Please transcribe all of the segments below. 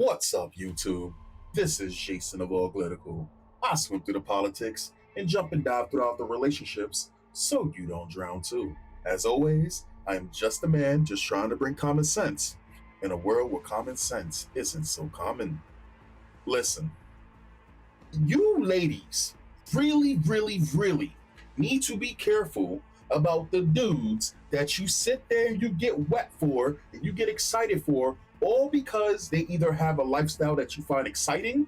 What's up, YouTube? This is Jason of Auglitical. I swim through the politics and jump and dive throughout the relationships so you don't drown too. As always, I am just a man just trying to bring common sense in a world where common sense isn't so common. Listen, you ladies really need to be careful about the dudes that you sit there and you get wet for and you get excited for, all because they either have a lifestyle that you find exciting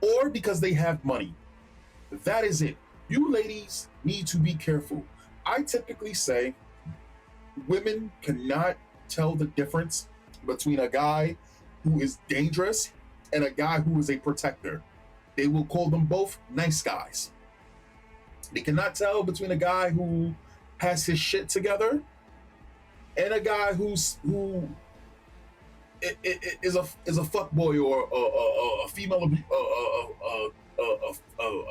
or because they have money. That is it. You ladies need to be careful. I typically say women cannot tell the difference between a guy who is dangerous and a guy who is a protector. They will call them both nice guys. They cannot tell between a guy who has his shit together and a guy who is a fuckboy or a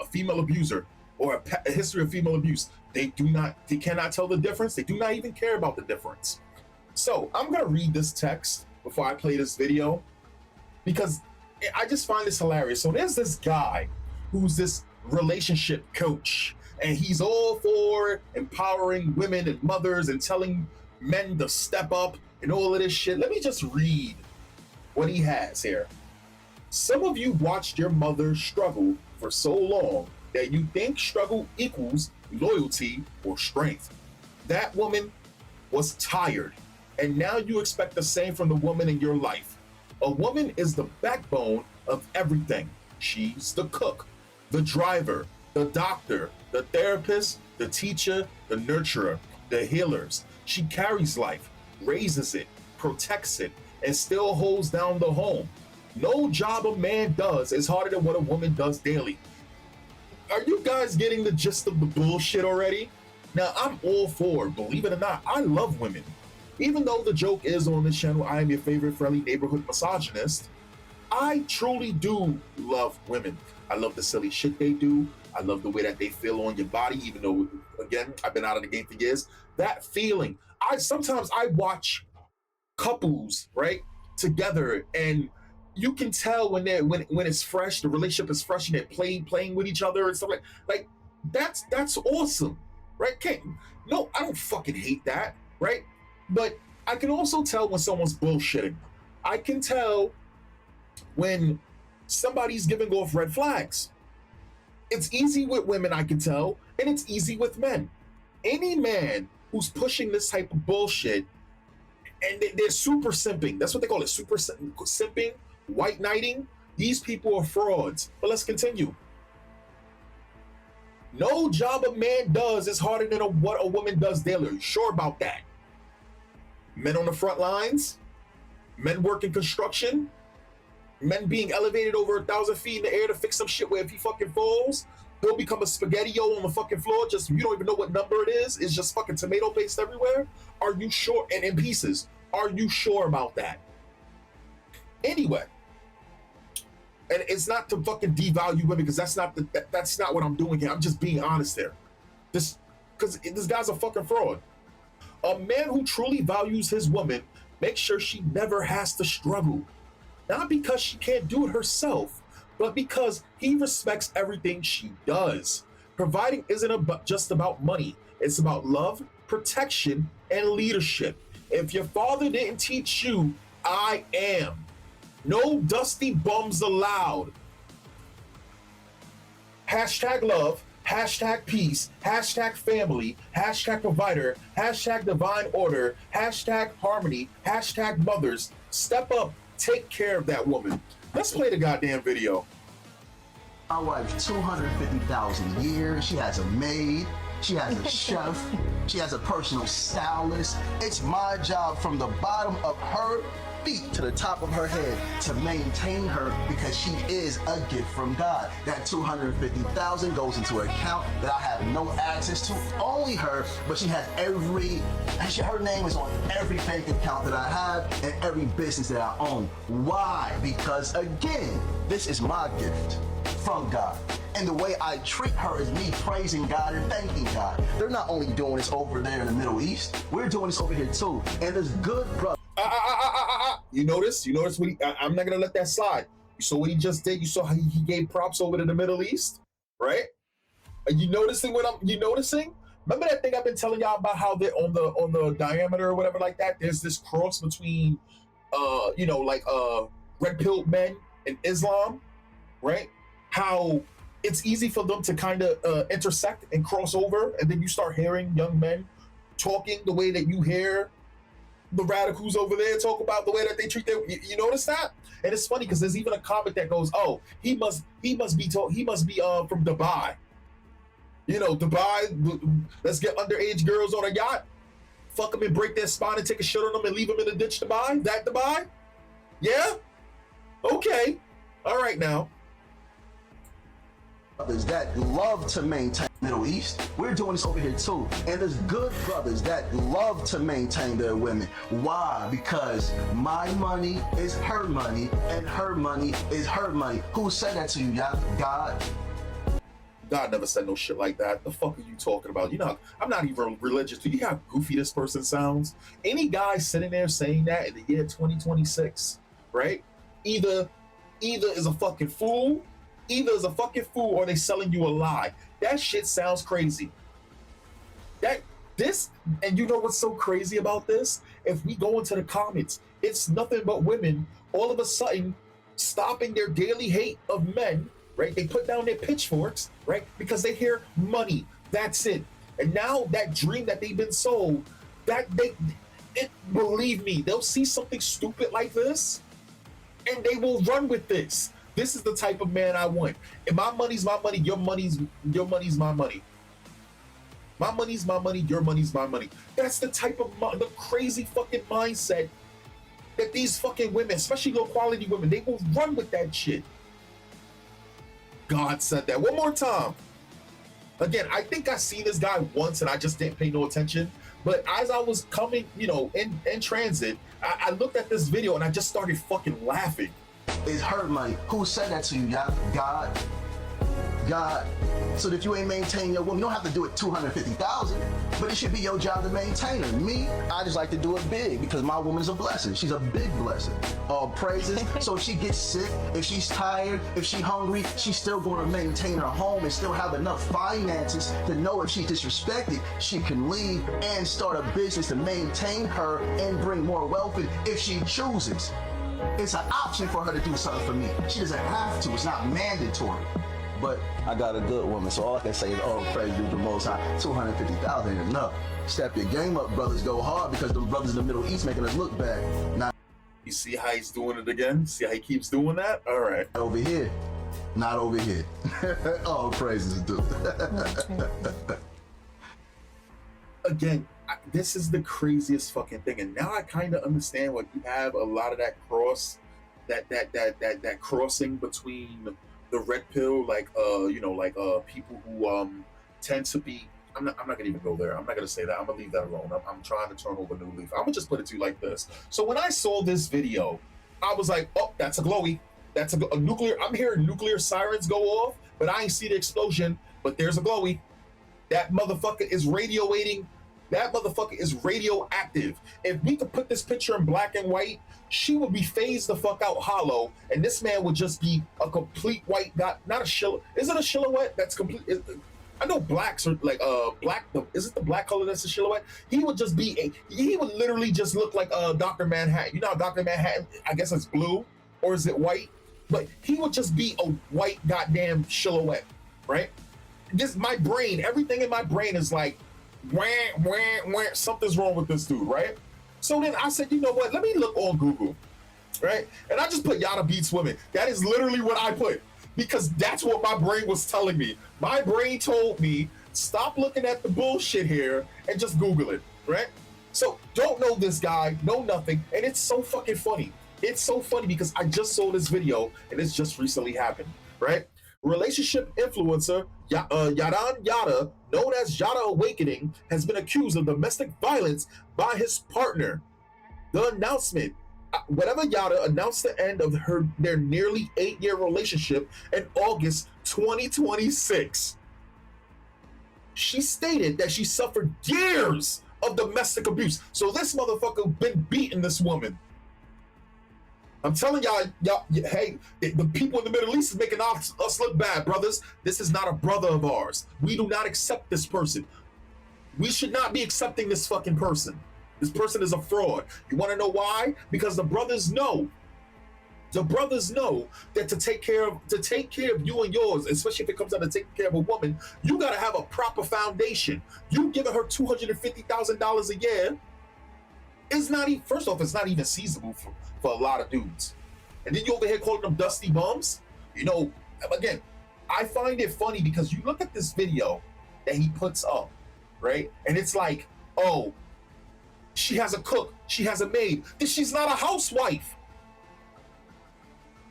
female abuser or a history of female abuse. They cannot tell the difference. They do not even care about the difference. So I'm gonna read this text before I play this video because I just find this hilarious. So there's this guy who's this relationship coach, and he's all for empowering women and mothers and telling men to step up and all of this shit. Let me just read what he has here. Some of you watched your mother struggle for so long that you think struggle equals loyalty or strength. That woman was tired, and now you expect the same from the woman in your life. A woman is the backbone of everything. She's the cook, the driver, the doctor, the therapist, the teacher, the nurturer, the healers. She carries life, raises it, protects it, and still holds down the home. No job a man does is harder than what a woman does daily. Are you guys getting the gist of the bullshit already? Now, I'm all for, believe it or not, I love women. Even though the joke is on this channel, I am your favorite friendly neighborhood misogynist, I truly do love women. I love the silly shit they do. I love the way that they feel on your body, even though, again, I've been out of the game for years. That feeling. Sometimes I watch couples, right, together, and you can tell when it's fresh, the relationship is fresh, and they're playing with each other and stuff like that's awesome, right? No, I don't fucking hate that, right? But I can also tell when someone's bullshitting. I can tell when somebody's giving off red flags. It's easy with women, I can tell, and it's easy with men. Any man who's pushing this type of bullshit, and they're super simping. That's what they call it, super simping, white knighting. These people are frauds. But let's continue. No job a man does is harder than what a woman does daily. Are you sure about that? Men on the front lines, men working construction, men being elevated over 1,000 feet in the air to fix some shit where if he fucking falls, he'll become a spaghetti-o on the fucking floor. Just, you don't even know what number it is. It's just fucking tomato paste everywhere. Are you sure? And in pieces. Are you sure about that? Anyway, and it's not to fucking devalue women, because that's not what I'm doing here. I'm just being honest there. Because this guy's a fucking fraud. A man who truly values his woman makes sure she never has to struggle. Not because she can't do it herself, but because he respects everything she does. Providing isn't just about money. It's about love, protection, and leadership. If your father didn't teach you, I am. No dusty bums allowed. Hashtag love. Hashtag peace, hashtag family, hashtag provider, hashtag divine order, hashtag harmony, hashtag mothers. Step up, take care of that woman. Let's play the goddamn video. My wife, 250,000 a year. She has a maid. She has a chef. She has a personal stylist. It's my job from the bottom of her feet to the top of her head to maintain her, because she is a gift from God. That 250,000 goes into an account that I have no access to, only her, but she has her name is on every bank account that I have and every business that I own. Why? Because again, this is my gift from God. And the way I treat her is me praising God and thanking God. They're not only doing this over there in the Middle East, we're doing this over here too. And there's good brothers. You notice? You notice what I'm not gonna let that slide. You saw what he just did. You saw how he gave props over to the Middle East, right? Are you noticing what I'm? You noticing? Remember that thing I've been telling y'all about how they're on the diameter or whatever like that. There's this cross between, red pilled men and Islam, right? How it's easy for them to kind of intersect and cross over, and then you start hearing young men talking the way that you hear the radicals over there talk about the way that they treat their. You notice that? And it's funny because there's even a comment that goes, "Oh, he must be from Dubai." You know, Dubai. Let's get underage girls on a yacht, fuck them and break their spine and take a shit on them and leave them in the ditch. Dubai? That Dubai? Yeah. Okay. All right now. Brothers that love to maintain Middle East. We're doing this over here too. And there's good brothers that love to maintain their women. Why? Because my money is her money and her money is her money. Who said that to you, y'all? God? God never said no shit like that. The fuck are you talking about? You know, I'm not even religious. Do you know how goofy this person sounds? Any guy sitting there saying that in the year 2026, right? Either is a fucking fool, or they selling you a lie. That shit sounds crazy. And you know what's so crazy about this? If we go into the comments, it's nothing but women all of a sudden stopping their daily hate of men, right? They put down their pitchforks, right? Because they hear money. That's it. And now that dream that they've been sold, believe me, they'll see something stupid like this and they will run with this. This is the type of man I want. And my money's my money, your money's my money. My money's my money, your money's my money. That's the type of the crazy fucking mindset that these fucking women, especially low quality women, they will run with that shit. God said that. One more time. Again, I think I seen this guy once and I just didn't pay no attention. But as I was coming, in transit, I looked at this video and I just started fucking laughing. It's her money. Who said that to you, y'all? God. So if you ain't maintaining your woman, you don't have to do it 250,000, but it should be your job to maintain her. Me, I just like to do it big because my woman's a blessing. She's a big blessing. All praises. So if she gets sick, if she's tired, if she's hungry, she's still going to maintain her home and still have enough finances to know if she's disrespected, she can leave and start a business to maintain her and bring more wealth in if she chooses. It's an option for her to do something for me. She doesn't have to. It's not mandatory. But I got a good woman, so all I can say is, oh, praise you the Most High. 250,000 ain't enough. Step your game up, brothers. Go hard because the brothers in the Middle East making us look bad. Now, you see how he's doing it again? See how he keeps doing that? All right. Over here. Not over here. All praises due. Again, this is the craziest fucking thing. And now I kind of understand why you have a lot of that that crossing between the red pill, people who tend to be. I'm not gonna even go there. I'm not gonna say that. I'm gonna leave that alone. I'm trying to turn over a new leaf. I'm gonna just put it to you like this. So when I saw this video, I was like, oh, that's a glowy. That's a nuclear. I'm hearing nuclear sirens go off, but I ain't see the explosion. But there's a glowy. That motherfucker is radiating. That motherfucker is radioactive. If we could put this picture in black and white, she would be phased the fuck out hollow, and this man would just be a complete white guy. Not a silhouette. Is it a silhouette that's complete? I know blacks are like black. Is it the black color that's a silhouette? He would just be he would literally just look like Dr. Manhattan. You know how Dr. Manhattan, I guess it's blue, or is it white? But he would just be a white goddamn silhouette, right? My brain, everything in my brain is like, wah, wah, wah, something's wrong with this dude, right? So then I said, you know what? Let me look on Google, right? And I just put Yada Beats Women. That is literally what I put because that's what my brain was telling me. My brain told me, stop looking at the bullshit here and just Google it, right? So don't know this guy, know nothing, and it's so fucking funny. It's so funny because I just saw this video and it's just recently happened, right? Relationship influencer Yadan Yada, known as Yada Awakening, has been accused of domestic violence by his partner. The announcement, whatever Yada announced the end of their nearly 8-year relationship in August 2026. She stated that she suffered years of domestic abuse. So this motherfucker been beating this woman. I'm telling y'all, hey, the people in the Middle East is making us look bad, brothers. This is not a brother of ours. We do not accept this person. We should not be accepting this fucking person. This person is a fraud. You want to know why? Because the brothers know. The brothers know that to take care of you and yours, especially if it comes out to taking care of a woman, you gotta have a proper foundation. You giving her $250,000 a year is not even, first off, it's not even feasible for a lot of dudes. And then you over here calling them dusty bums. You know, again, I find it funny because you look at this video that he puts up, right? And it's like, oh, she has a cook, she has a maid. She's not a housewife.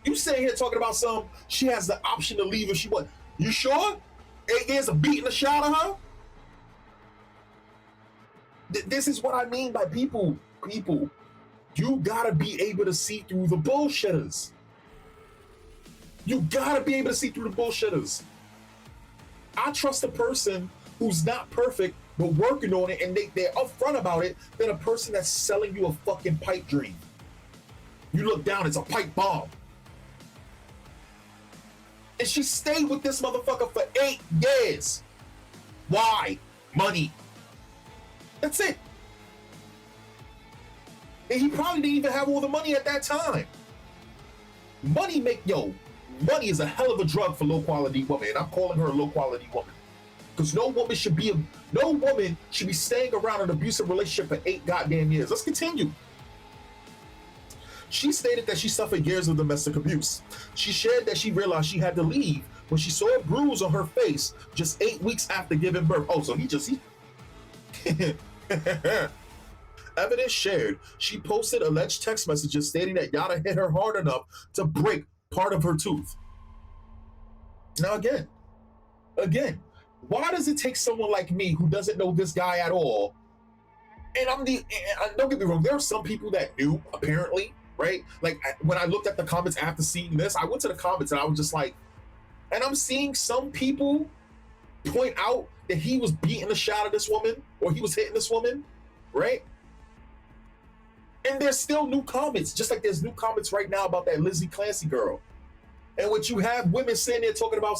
You sitting here talking about she has the option to leave if she wants. You sure? 8 years of beating the shit out of her? This is what I mean by people. You gotta be able to see through the bullshitters. You gotta be able to see through the bullshitters. I trust a person who's not perfect, but working on it, and they're upfront about it, than a person that's selling you a fucking pipe dream. You look down, it's a pipe bomb. And she stayed with this motherfucker for 8 years. Why? Money. That's it. And he probably didn't even have all the money at that time. Money is a hell of a drug for low quality women. And I'm calling her a low quality woman. Because no woman should be staying around an abusive relationship for 8 goddamn years. Let's continue. She stated that she suffered years of domestic abuse. She shared that she realized she had to leave when she saw a bruise on her face just 8 weeks after giving birth. Oh, so he Evidence shared. She posted alleged text messages stating that Yada hit her hard enough to break part of her tooth. Now again, why does it take someone like me who doesn't know this guy at all? And don't get me wrong, there are some people that knew, apparently, right? Like when I looked at the comments after seeing this, I went to the comments and I was just like, and I'm seeing some people point out that he was beating the shit out of this woman or he was hitting this woman, right? And there's still new comments, just like there's new comments right now about that Lizzie Clancy girl. And what you have women sitting there talking about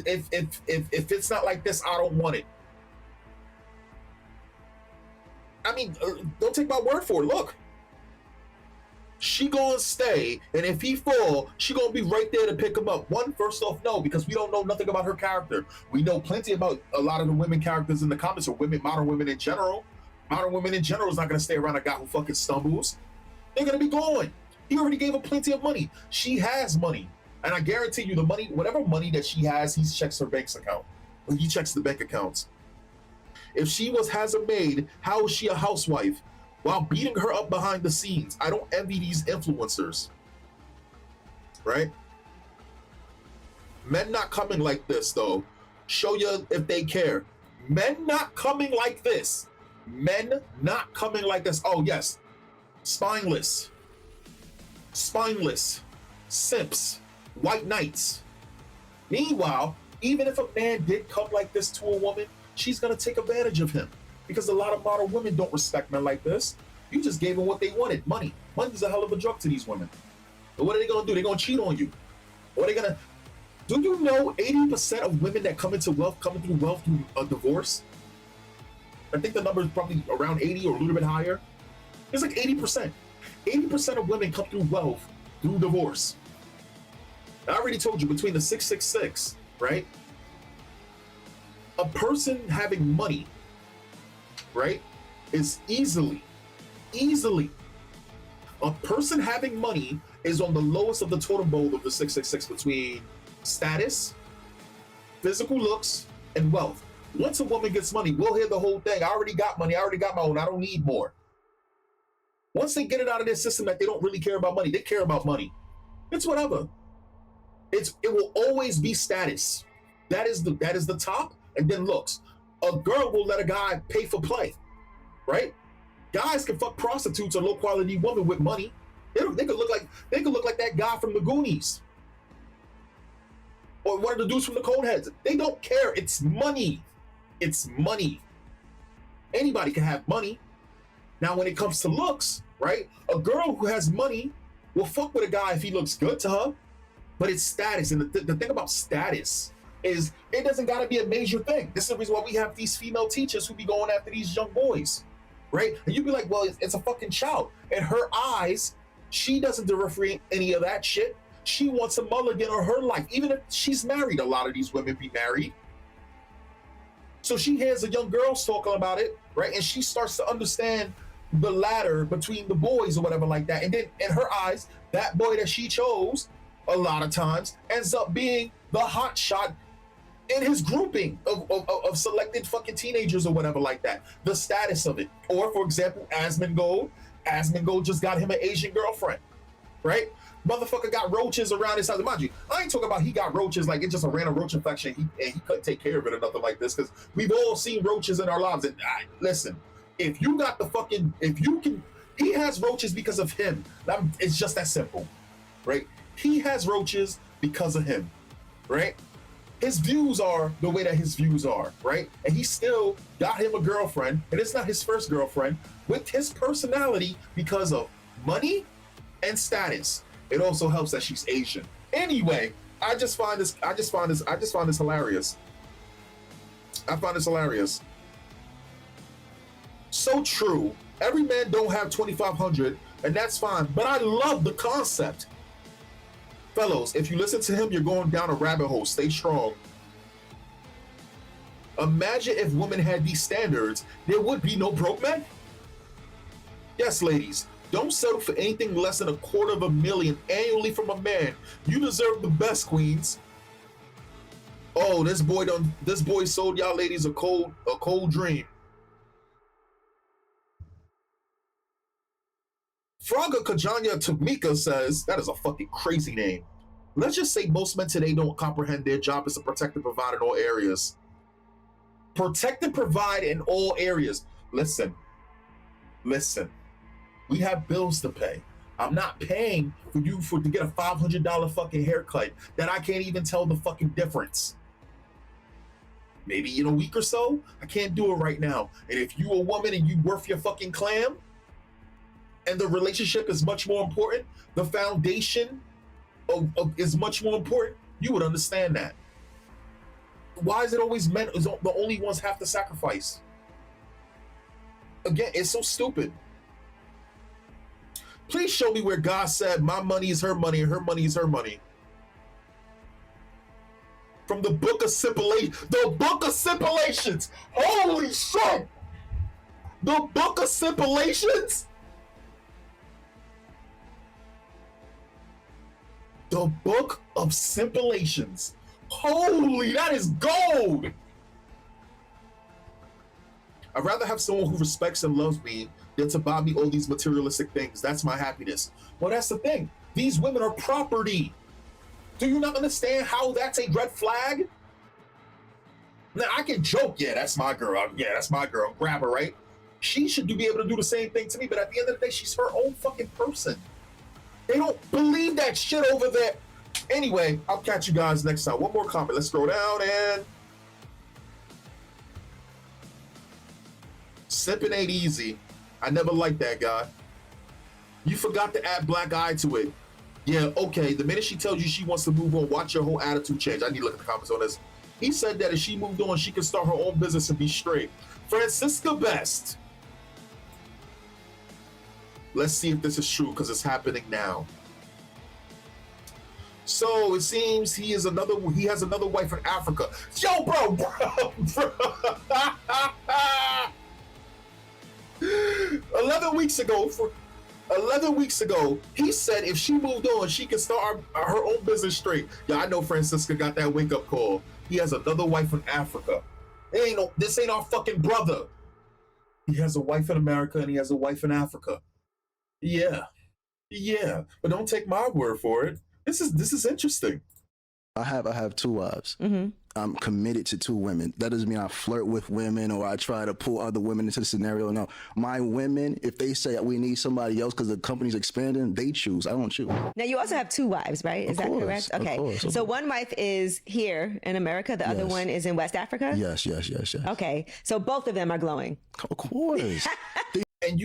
if it's not like this, I don't want it. I mean, don't take my word for it. Look, she gonna stay, and if he fall, she gonna be right there to pick him up. First off, no, because we don't know nothing about her character. We know plenty about a lot of the women characters in the comments, or modern women in general. Modern women in general is not gonna stay around a guy who fucking stumbles. They're gonna be gone. He already gave her plenty of money. She has money, and I guarantee you, the money, whatever money that she has, he checks her bank account. He checks the bank accounts. If she has a maid, how is she a housewife while beating her up behind the scenes? I don't envy these influencers, right? Men not coming like this, though. Show you if they care. Men not coming like this. Men not coming like this. Oh, yes. Spineless, simps, white knights. Meanwhile, even if a man did come like this to a woman, she's gonna take advantage of him, because a lot of modern women don't respect men like this. You just gave them what they wanted, money. Money's a hell of a drug to these women. But what are they gonna do? They're gonna cheat on you. Or they're gonna, do you know 80% of women that come through wealth through a divorce? I think the number is probably around 80 or a little bit higher. It's like 80%. 80% of women come through wealth through divorce. I already told you, between the 666, right? A person having money, right, is easily, a person having money is on the lowest of the totem pole of the 666 between status, physical looks, and wealth. Once a woman gets money, we'll hear the whole thing. I already got money. I already got my own. I don't need more. Once they get it out of their system that they don't really care about money, they care about money. It's whatever. It will always be status. That is the top, and then looks. A girl will let a guy pay for play, right? Guys can fuck prostitutes or low quality women with money. They could look like that guy from the Goonies, or one of the dudes from the Coneheads. They don't care. It's money. It's money. Anybody can have money. Now, when it comes to looks, right? A girl who has money will fuck with a guy if he looks good to her, but it's status. And the thing about status is it doesn't got to be a major thing. This is the reason why we have these female teachers who be going after these young boys, right? And you'd be like, well, it's a fucking child. In her eyes, she doesn't differentiate any of that shit. She wants a mulligan on her life, even if she's married. A lot of these women be married. So she hears the young girls talking about it, right? And she starts to understand the ladder between the boys or whatever like that. And then in her eyes, that boy that she chose a lot of times ends up being the hot shot in his grouping of selected fucking teenagers or whatever like that. The status of it. Or for example, Asmongold just got him an Asian girlfriend, right? Motherfucker got roaches around his house. Mind you, I ain't talking about he got roaches like it's just a random roach infection and he couldn't take care of it or nothing like this, because we've all seen roaches in our lives. And listen, if you got the fucking, he has roaches because of him. It's just that simple, right? He has roaches because of him, right? His views are the way that his views are, right? And he still got him a girlfriend, and it's not his first girlfriend, with his personality because of money and status. It also helps that she's Asian. Anyway, I just find this hilarious. I find this hilarious. So true. Every man don't have 2,500, and that's fine. But I love the concept. Fellows, if you listen to him, you're going down a rabbit hole. Stay strong. Imagine if women had these standards, there would be no broke men. Yes, ladies. Don't settle for anything less than $250,000 annually from a man. You deserve the best, queens. Oh, this boy sold y'all ladies a cold dream. Fraga Kajanya Tamika says, that is a fucking crazy name. Let's just say most men today don't comprehend their job as to protect and provide in all areas. Protect and provide in all areas. Listen. We have bills to pay. I'm not paying for you to get a $500 fucking haircut that I can't even tell the fucking difference. Maybe in a week or so, I can't do it right now. And if you a woman and you worth your fucking clam, and the relationship is much more important, the foundation is much more important, you would understand that. Why is it always men is the only ones have to sacrifice? Again, it's so stupid. Please show me where God said my money is her money and her money is her money. From the book of Stipulations. The book of Stipulations. Holy shit! The book of Stipulations? The book of Stipulations. Holy, that is gold! I'd rather have someone who respects and loves me than to buy me all these materialistic things. That's my happiness. Well, that's the thing. These women are property. Do you not understand how that's a red flag? Now, I can joke, yeah, that's my girl. Yeah, that's my girl. Grab her, right? She should be able to do the same thing to me, but at the end of the day, she's her own fucking person. They don't believe that shit over there. Anyway, I'll catch you guys next time. One more comment. Let's scroll down and... Sipping ain't easy. I never liked that guy. You forgot to add black eye to it. Yeah, okay. The minute she tells you she wants to move on, watch your whole attitude change. I need to look at the comments on this. He said that if she moved on, she could start her own business and be straight. Francisca Best. Let's see if this is true, because it's happening now. So it seems he has another wife in Africa. Yo, bro. 11 weeks ago, he said if she moved on, she could start her own business straight. Yeah, I know Francisca got that wake-up call. He has another wife in Africa. This ain't our fucking brother. He has a wife in America and he has a wife in Africa. Yeah, but don't take my word for it. This is interesting. I have two wives. Mm-hmm. I'm committed to two women. That doesn't mean I flirt with women or I try to pull other women into the scenario. No, my women, if they say we need somebody else because the company's expanding, they choose. I don't choose. Now you also have two wives, right? Is that correct? Okay. So one wife is here in America. The other one is in West Africa? Yes. Okay. So both of them are glowing. Of course. And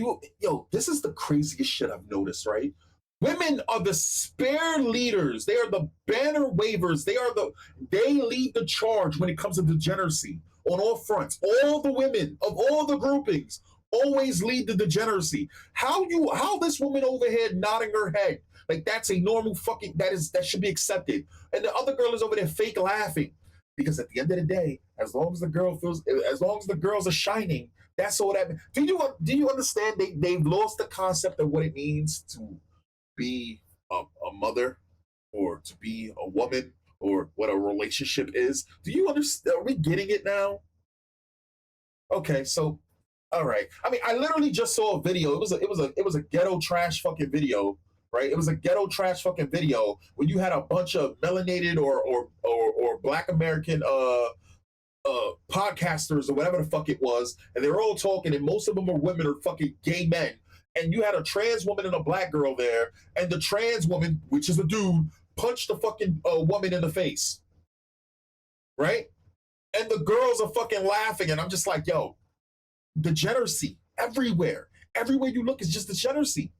this is the craziest shit I've noticed, right? Women are the spare leaders. They are the banner wavers. They lead the charge when it comes to degeneracy on all fronts. All the women of all the groupings always lead the degeneracy. How this woman over here nodding her head like that's a normal fucking that should be accepted, and the other girl is over there fake laughing, because at the end of the day, as long as the girls are shining, that's all that. Do you understand? They've lost the concept of what it means to be a mother, or to be a woman, or what a relationship is. Do you understand? Are we getting it now? Okay, so all right. I mean, I literally just saw a video. It was a ghetto trash fucking video, right? It was a ghetto trash fucking video when you had a bunch of melanated or Black American podcasters or whatever the fuck it was, and they were all talking, and most of them are women or fucking gay men. And you had a trans woman and a black girl there, and the trans woman, which is a dude, punched the fucking woman in the face, right? And the girls are fucking laughing, and I'm just like, yo, degeneracy everywhere. Everywhere you look is just degeneracy.